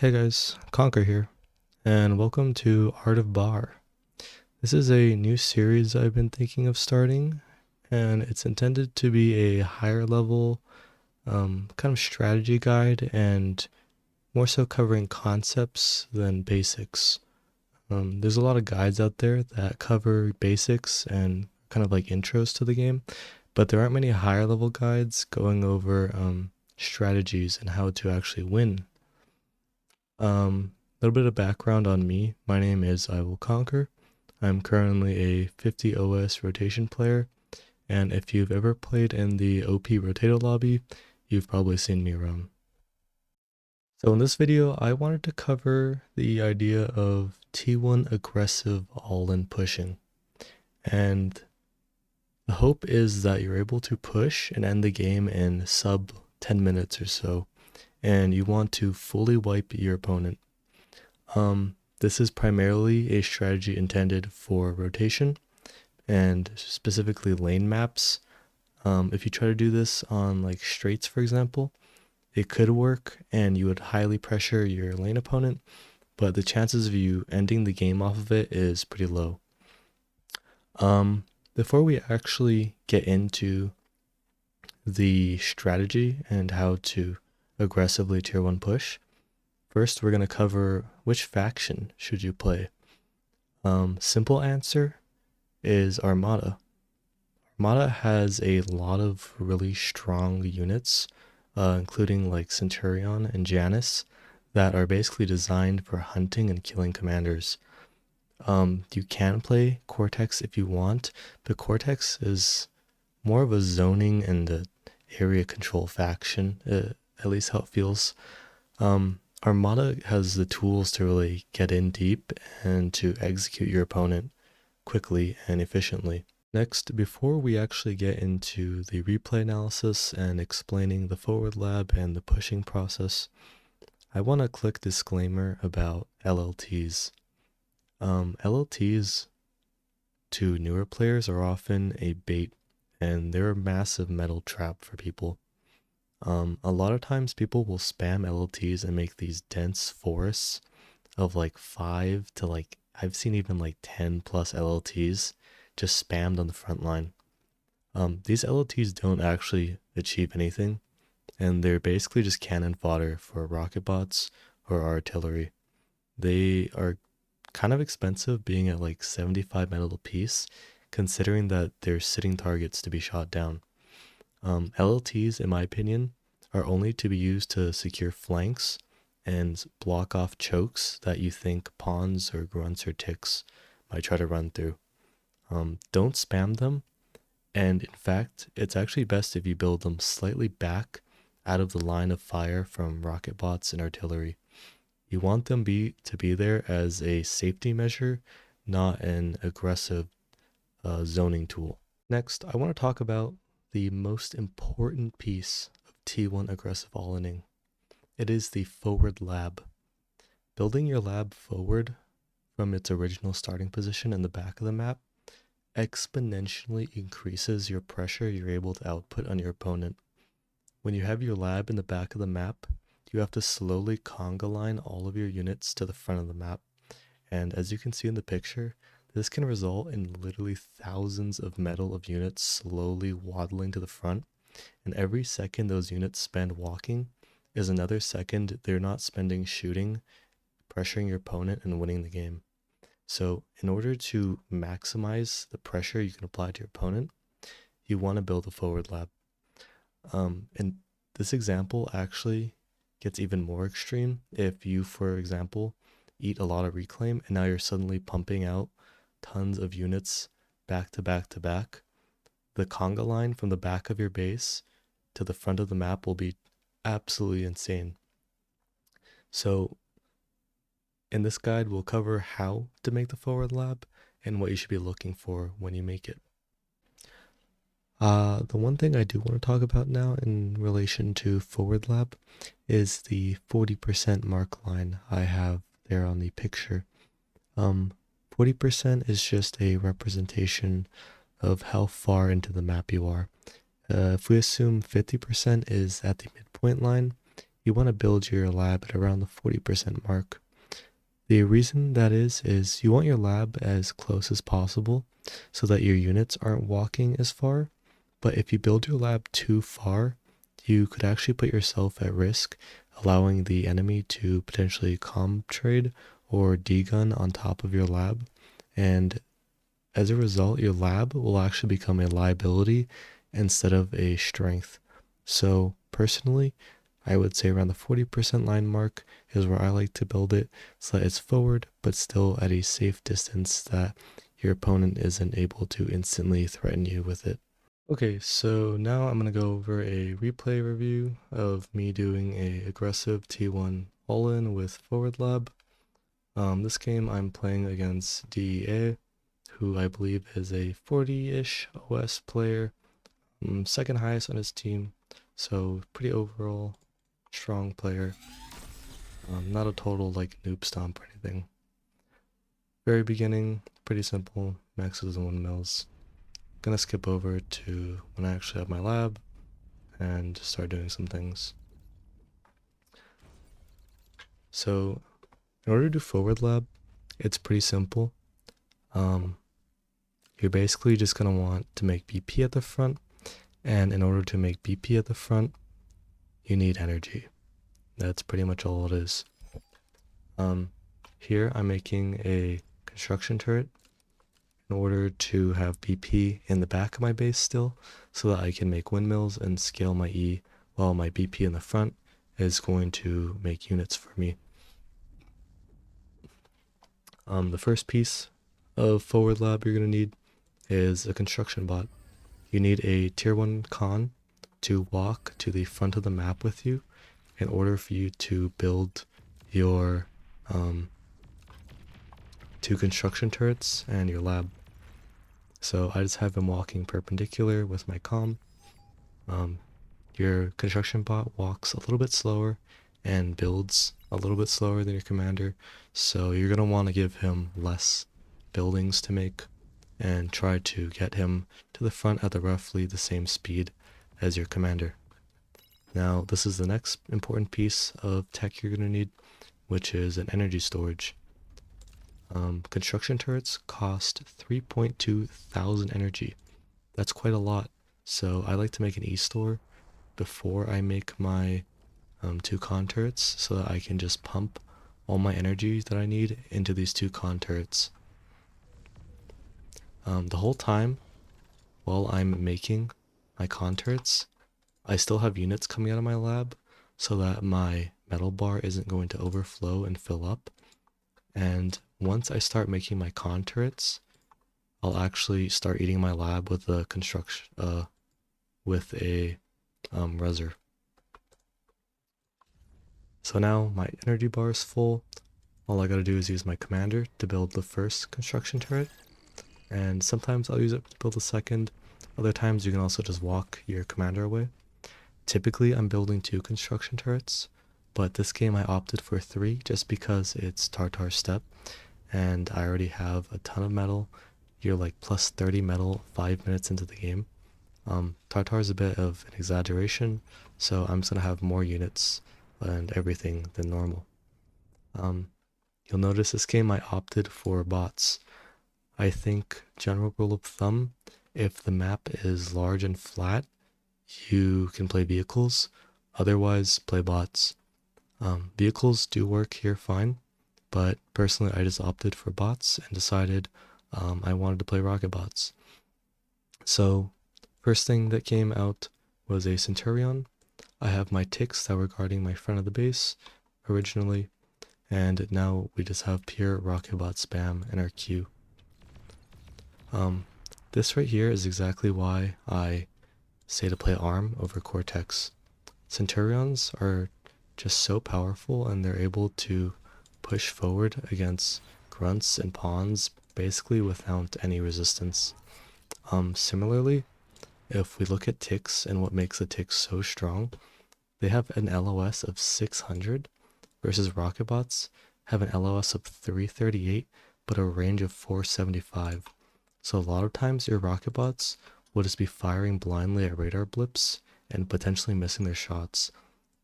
Hey guys, Conquer here, and welcome to Art of Bar. This is a new series I've been thinking of starting, and it's intended to be a higher level kind of strategy guide and more so covering concepts than basics. There's a lot of guides out there that cover basics and kind of like intros to the game, but there aren't many higher level guides going over strategies and how to actually win. A little bit of background on me. My name is I Will Conquer. I'm currently a 50 OS rotation player, and if you've ever played in the OP Rotator lobby, you've probably seen me around. So in this video, I wanted to cover the idea of T1 aggressive all-in pushing. And the hope is that you're able to push and end the game in sub 10 minutes or so, and you want to fully wipe your opponent. This is primarily a strategy intended for rotation and specifically lane maps. If you try to do this on like straights, for example, it could work and you would highly pressure your lane opponent, but the chances of you ending the game off of it is pretty low. Before we actually get into the strategy and how to aggressively tier 1 push, first we're going to cover which faction should you play. Simple answer is Armada. Armada has a lot of really strong units, including like Centurion and Janus, that are basically designed for hunting and killing commanders. You can play Cortex if you want, but Cortex is more of a zoning and a area control faction, at least how it feels. Armada has the tools to really get in deep and to execute your opponent quickly and efficiently. Next, before we actually get into the replay analysis and explaining the forward lab and the pushing process, I want to click disclaimer about LLTs. LLTs to newer players are often a bait, and they're a massive mental trap for people. A lot of times people will spam LLTs and make these dense forests of like 5 to like, I've seen even like 10 plus LLTs just spammed on the front line. These LLTs don't actually achieve anything, and they're basically just cannon fodder for rocket bots or artillery. They are kind of expensive, being at like 75 metal a piece, considering that they're sitting targets to be shot down. LLTs, in my opinion, are only to be used to secure flanks and block off chokes that you think pawns or grunts or ticks might try to run through. Don't spam them, and in fact, it's actually best if you build them slightly back out of the line of fire from rocket bots and artillery. You want them to be there as a safety measure, not an aggressive zoning tool. Next, I want to talk about the most important piece of T1 aggressive all-inning. It is the forward lab. Building your lab forward from its original starting position in the back of the map exponentially increases your pressure you're able to output on your opponent. When you have your lab in the back of the map, you have to slowly conga line all of your units to the front of the map. And as you can see in the picture, this can result in literally thousands of metal of units slowly waddling to the front. And every second those units spend walking is another second they're not spending shooting, pressuring your opponent, and winning the game. So in order to maximize the pressure you can apply to your opponent, you want to build a forward lab. And this example actually gets even more extreme if you, for example, eat a lot of reclaim and now you're suddenly pumping out tons of units back to back to back. The conga line from the back of your base to the front of the map will be absolutely insane. So in this guide, we'll cover how to make the forward lab and what you should be looking for when you make it. The one thing I do want to talk about now in relation to forward lab is the 40% mark line I have there on the picture. 40% is just a representation of how far into the map you are. If we assume 50% is at the midpoint line, you want to build your lab at around the 40% mark. The reason that is you want your lab as close as possible so that your units aren't walking as far. But if you build your lab too far, you could actually put yourself at risk, allowing the enemy to potentially comp trade or D-gun on top of your lab. And as a result, your lab will actually become a liability instead of a strength. So personally, I would say around the 40% line mark is where I like to build it so that it's forward, but still at a safe distance that your opponent isn't able to instantly threaten you with it. Okay, so now I'm going to go over a replay review of me doing a aggressive T1 all-in with forward lab. This game I'm playing against DEA, who I believe is a 40-ish OS player, second highest on his team, so pretty overall strong player. Not a total like noob stomp or anything. Very beginning, pretty simple, maxes and windmills. Gonna skip over to when I actually have my lab and start doing some things. So in order to do forward lab, it's pretty simple. You're basically just gonna want to make BP at the front, and in order to make BP at the front, you need energy. That's pretty much all it is. Here I'm making a construction turret in order to have BP in the back of my base still, so that I can make windmills and scale my E, while my BP in the front is going to make units for me. The first piece of forward lab you're going to need is a construction bot. You need a tier 1 con to walk to the front of the map with you in order for you to build your 2 construction turrets and your lab. So I just have him walking perpendicular with my comm. Your construction bot walks a little bit slower and builds a little bit slower than your commander, so you're going to want to give him less buildings to make and try to get him to the front at roughly the same speed as your commander. Now this is the next important piece of tech you're going to need, which is an energy storage. Construction turrets cost 3.2 thousand energy. That's quite a lot, so I like to make an e-store before I make my 2 con turrets so that I can just pump all my energy that I need into these 2 con turrets. The whole time while I'm making my con turrets, I still have units coming out of my lab so that my metal bar isn't going to overflow and fill up. And once I start making my con turrets, I'll actually start eating my lab with a reser. So now my energy bar is full. All I gotta do is use my commander to build the first construction turret, and sometimes I'll use it to build the second. Other times you can also just walk your commander away. Typically I'm building 2 construction turrets, but this game I opted for 3 just because it's Tartar Step, and I already have a ton of metal. You're like plus 30 metal 5 minutes into the game. Tartar is a bit of an exaggeration, so I'm just gonna have more units and everything than normal. You'll notice this game I opted for bots. I think general rule of thumb, if the map is large and flat, you can play vehicles, otherwise play bots. Vehicles do work here fine, but personally I just opted for bots and decided I wanted to play rocket bots. So first thing that came out was a Centurion. I have my ticks that were guarding my front of the base originally, and now we just have pure rocket bot spam in our queue. This right here is exactly why I say to play ARM over Cortex. Centurions are just so powerful, and they're able to push forward against grunts and pawns basically without any resistance. Similarly, if we look at ticks and what makes the ticks so strong, they have an LOS of 600 versus rocket bots have an LOS of 338 but a range of 475. So a lot of times your rocket bots will just be firing blindly at radar blips and potentially missing their shots.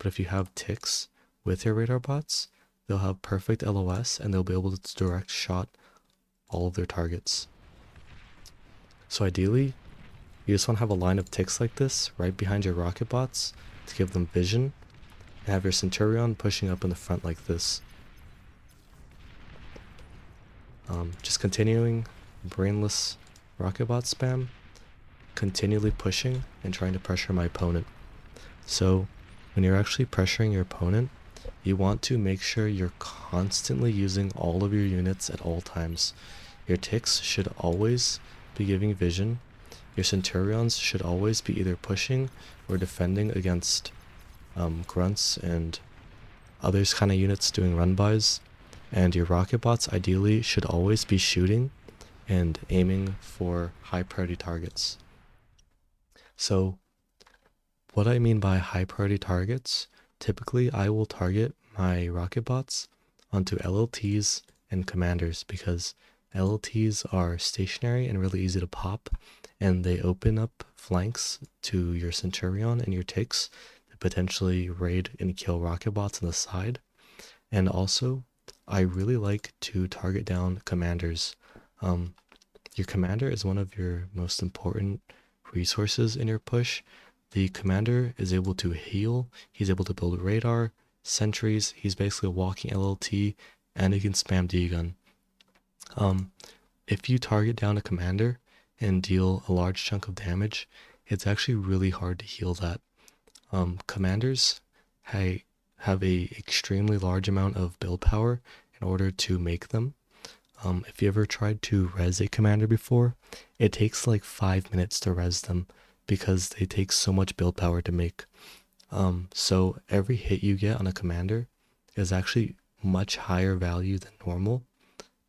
but if you have ticks with your radar bots, they'll have perfect LOS and they'll be able to direct shot all of their targets. So ideally, you just want to have a line of ticks like this right behind your rocket bots to give them vision, and have your Centurion pushing up in the front like this. Just continuing brainless rocket bot spam, continually pushing and trying to pressure my opponent. So when you're actually pressuring your opponent, you want to make sure you're constantly using all of your units at all times. Your ticks should always be giving vision. Your Centurions should always be either pushing or defending against grunts and others kind of units doing run-bys. And your rocket bots ideally should always be shooting and aiming for high priority targets. So what I mean by high priority targets, typically I will target my rocket bots onto LLTs and commanders because LLTs are stationary and really easy to pop, and they open up flanks to your Centurion and your ticks to potentially raid and kill rocket bots on the side. And also, I really like to target down commanders. Your commander is one of your most important resources in your push. The commander is able to heal, he's able to build radar, sentries, he's basically a walking LLT, and he can spam D-gun. If you target down a commander and deal a large chunk of damage, it's actually really hard to heal that. Commanders have a extremely large amount of build power in order to make them. If you ever tried to res a commander before, it takes like 5 minutes to res them because they take so much build power to make. So every hit you get on a commander is actually much higher value than normal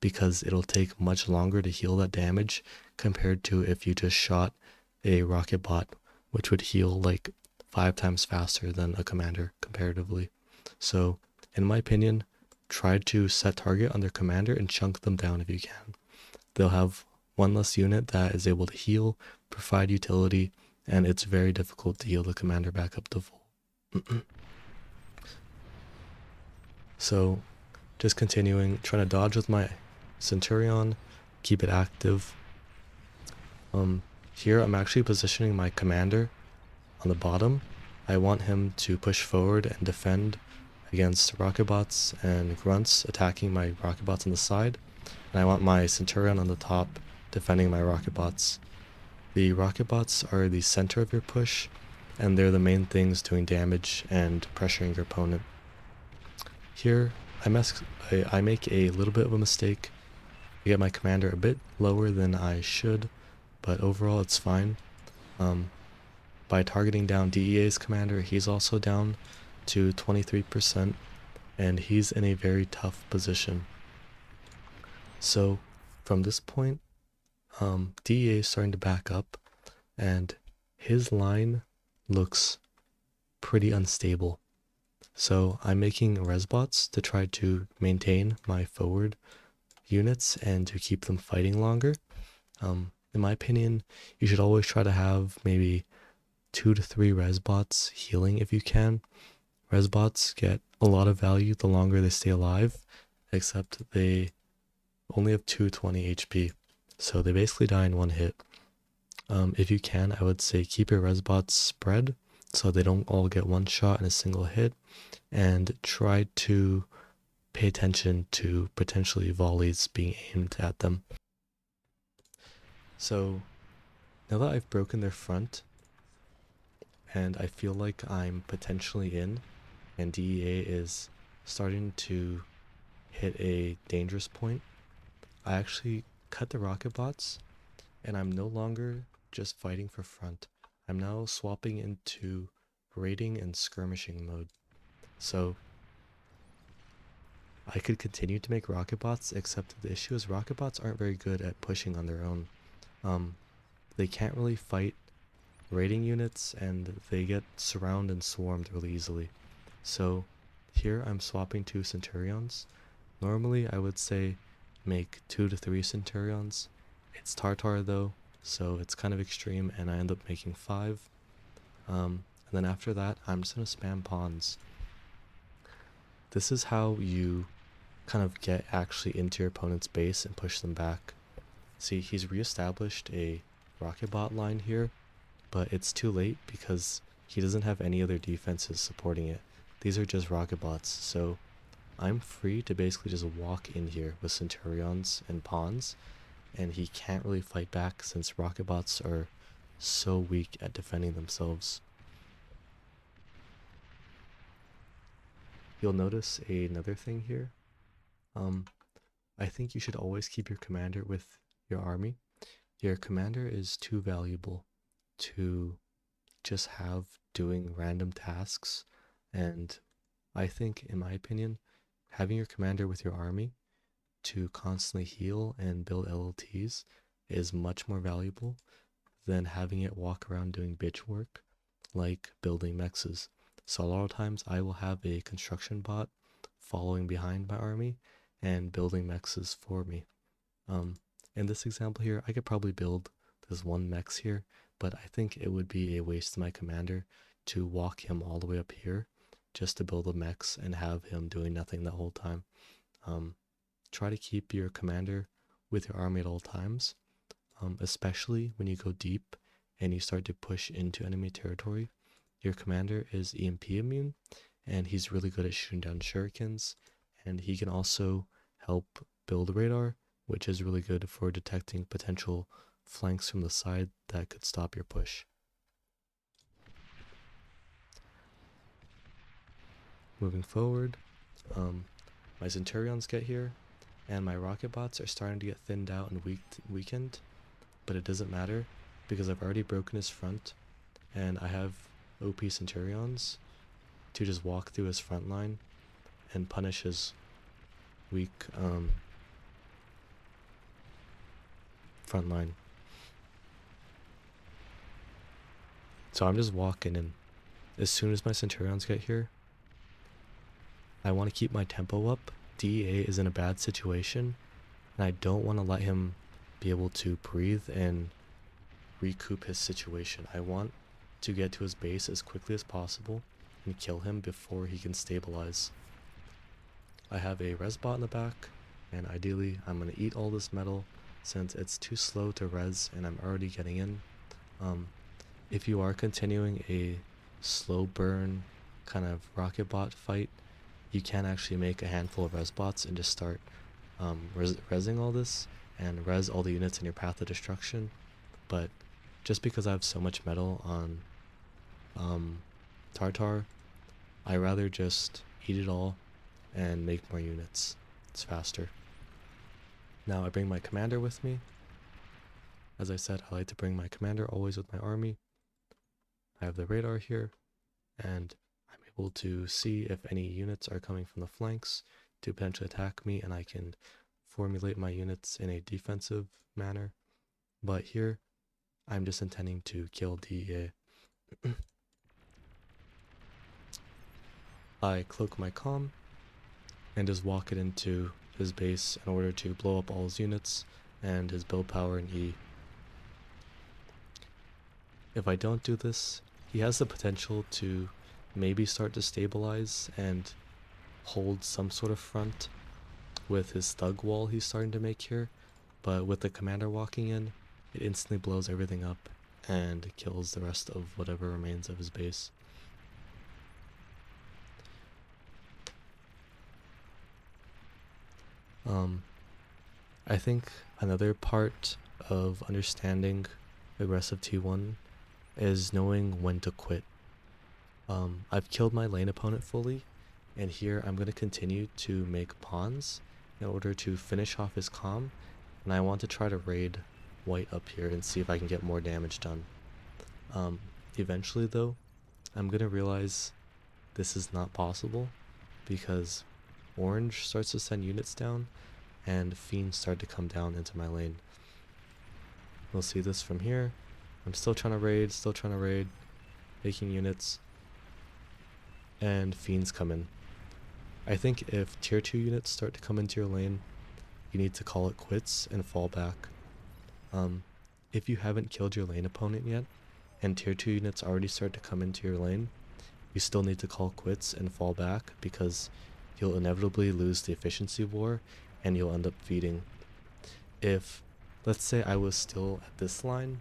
because it'll take much longer to heal that damage compared to if you just shot a rocket bot, which would heal like 5 times faster than a commander comparatively. So in my opinion, try to set target on their commander and chunk them down if you can. They'll have one less unit that is able to heal, provide utility, and it's very difficult to heal the commander back up to full. So just continuing, trying to dodge with my Centurion, keep it active. Here I'm actually positioning my commander on the bottom. I want him to push forward and defend against rocket bots and grunts attacking my rocket bots on the side, and I want my Centurion on the top defending my rocket bots. The rocket bots are the center of your push, and they're the main things doing damage and pressuring your opponent. Here I make a little bit of a mistake. I get my commander a bit lower than I should, but overall it's fine. By targeting down DEA's commander, he's also down to 23%, and he's in a very tough position. So from this point, DEA is starting to back up, and his line looks pretty unstable. So I'm making res bots to try to maintain my forward units and to keep them fighting longer. In my opinion, you should always try to have maybe 2 to 3 res bots healing if you can. Res bots get a lot of value the longer they stay alive, except they only have 220 HP, so they basically die in one hit. If you can, I would say keep your res bots spread so they don't all get one shot in a single hit, and try to pay attention to potentially volleys being aimed at them. So now that I've broken their front and I feel like I'm potentially in, and DEA is starting to hit a dangerous point, I actually cut the rocket bots, and I'm no longer just fighting for front. I'm now swapping into raiding and skirmishing mode. So I could continue to make rocket bots, except the issue is rocket bots aren't very good at pushing on their own. They can't really fight raiding units, and they get surrounded and swarmed really easily. So here I'm swapping 2 Centurions. Normally I would say make 2 to 3 Centurions. It's Tartar though, so it's kind of extreme, and I end up making 5. And then after that, I'm just going to spam pawns. This is how you kind of get actually into your opponent's base and push them back. See, he's reestablished a rocket bot line here, but it's too late because he doesn't have any other defenses supporting it. These are just rocket bots, so I'm free to basically just walk in here with Centurions and pawns, and he can't really fight back since rocket bots are so weak at defending themselves. You'll notice another thing here. I think you should always keep your commander with your army. Your commander is too valuable to just have doing random tasks, and I think, in my opinion, having your commander with your army to constantly heal and build LLTs is much more valuable than having it walk around doing bitch work like building mexes. So a lot of times I will have a construction bot following behind my army and building mexes for me. In this example here, I could probably build this one mex here, but I think it would be a waste of my commander to walk him all the way up here just to build a mex and have him doing nothing the whole time. Try to keep your commander with your army at all times, especially when you go deep and you start to push into enemy territory. Your commander is EMP immune, and he's really good at shooting down shurikens, and he can also help build radar, which is really good for detecting potential flanks from the side that could stop your push. Moving forward, my Centurions get here, and my rocket bots are starting to get thinned out and weakened, but it doesn't matter because I've already broken his front, and I have OP Centurions to just walk through his front line and punish his weak front line. So I'm just walking in. As soon as my Centurions get here, I want to keep my tempo up. DEA is in a bad situation, and I don't want to let him be able to breathe and recoup his situation. I want to get to his base as quickly as possible and kill him before he can stabilize. I have a res bot in the back, and ideally I'm going to eat all this metal since it's too slow to res and I'm already getting in. If you are continuing a slow burn kind of rocket bot fight, you can actually make a handful of res bots and just start resing all this and res all the units in your path of destruction. But just because I have so much metal on Tartar, I rather just eat it all and make more units. It's faster. Now I bring my commander with me. As I said, I like to bring my commander always with my army. I have the radar here, and I'm able to see if any units are coming from the flanks to potentially attack me, and I can formulate my units in a defensive manner. But here, I'm just intending to kill DEA. I cloak my comm and just walk it into his base in order to blow up all his units and his build power and E. If I don't do this, he has the potential to maybe start to stabilize and hold some sort of front with his thug wall he's starting to make here, but with the commander walking in, it instantly blows everything up and kills the rest of whatever remains of his base. I think another part of understanding aggressive T1 is knowing when to quit. I've killed my lane opponent fully, and here I'm going to continue to make pawns in order to finish off his comm, and I want to try to raid white up here and see if I can get more damage done. Eventually though, I'm going to realize this is not possible because orange starts to send units down and fiends start to come down into my lane. We'll see this from here. I'm still trying to raid, making units, and fiends come in. I think if tier 2 units start to come into your lane, you need to call it quits and fall back. If you haven't killed your lane opponent yet, and tier 2 units already start to come into your lane, you still need to call quits and fall back, because you'll inevitably lose the efficiency war and you'll end up feeding. If, let's say I was still at this line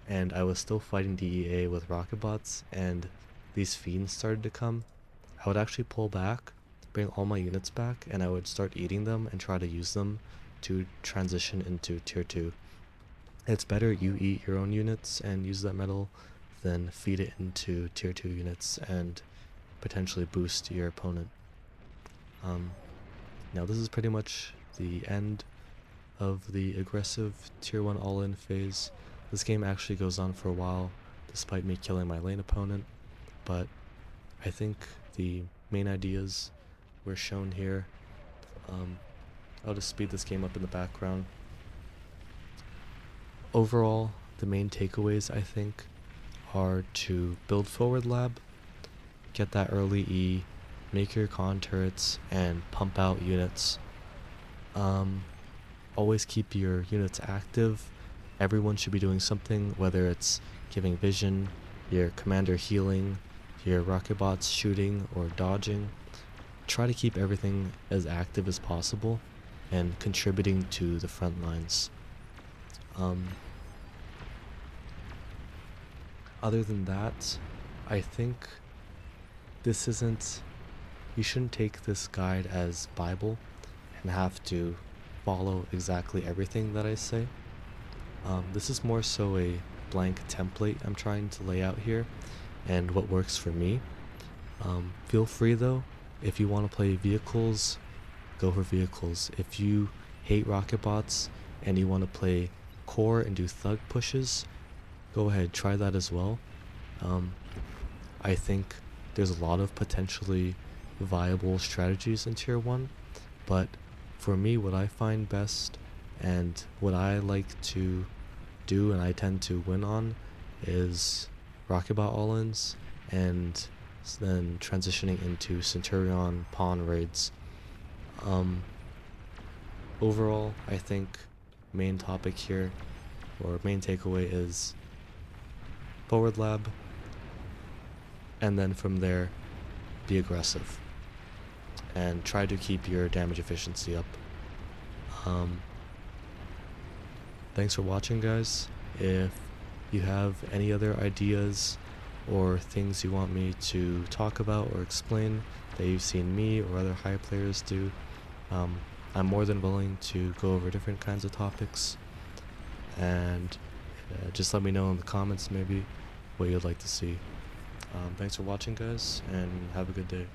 and I was still fighting DEA with rocket bots and these fiends started to come, I would actually pull back, bring all my units back, and I would start eating them and try to use them to transition into tier 2. It's better you eat your own units and use that metal than feed it into tier 2 units and potentially boost your opponent. Now this is pretty much the end of the aggressive tier 1 all-in phase. This game actually goes on for a while despite me killing my lane opponent, but I think the main ideas were shown here. I'll just speed this game up in the background. Overall, the main takeaways I think are to build forward lab, get that early E, make your con turrets, and pump out units. Always keep your units active. Everyone should be doing something, whether it's giving vision, your commander healing, your rocket bots shooting or dodging. Try to keep everything as active as possible and contributing to the front lines. Other than that, I think this isn't, you shouldn't take this guide as Bible and have to follow exactly everything that I say. This is more so a blank template I'm trying to lay out here and what works for me. Feel free though, if you want to play vehicles, go for vehicles. If you hate rocket bots and you want to play core and do thug pushes, go ahead, try that as well. I think there's a lot of potentially viable strategies in tier 1, but for me, what I find best and what I like to do and I tend to win on is rocket bot all-ins and then transitioning into Centurion pawn raids. Overall, I think main topic here, or main takeaway, is forward lab, and then from there, be aggressive and try to keep your damage efficiency up. Thanks for watching, guys. If you have any other ideas or things you want me to talk about or explain that you've seen me or other high players do, I'm more than willing to go over different kinds of topics, and just let me know in the comments maybe what you'd like to see. Thanks for watching, guys, and have a good day.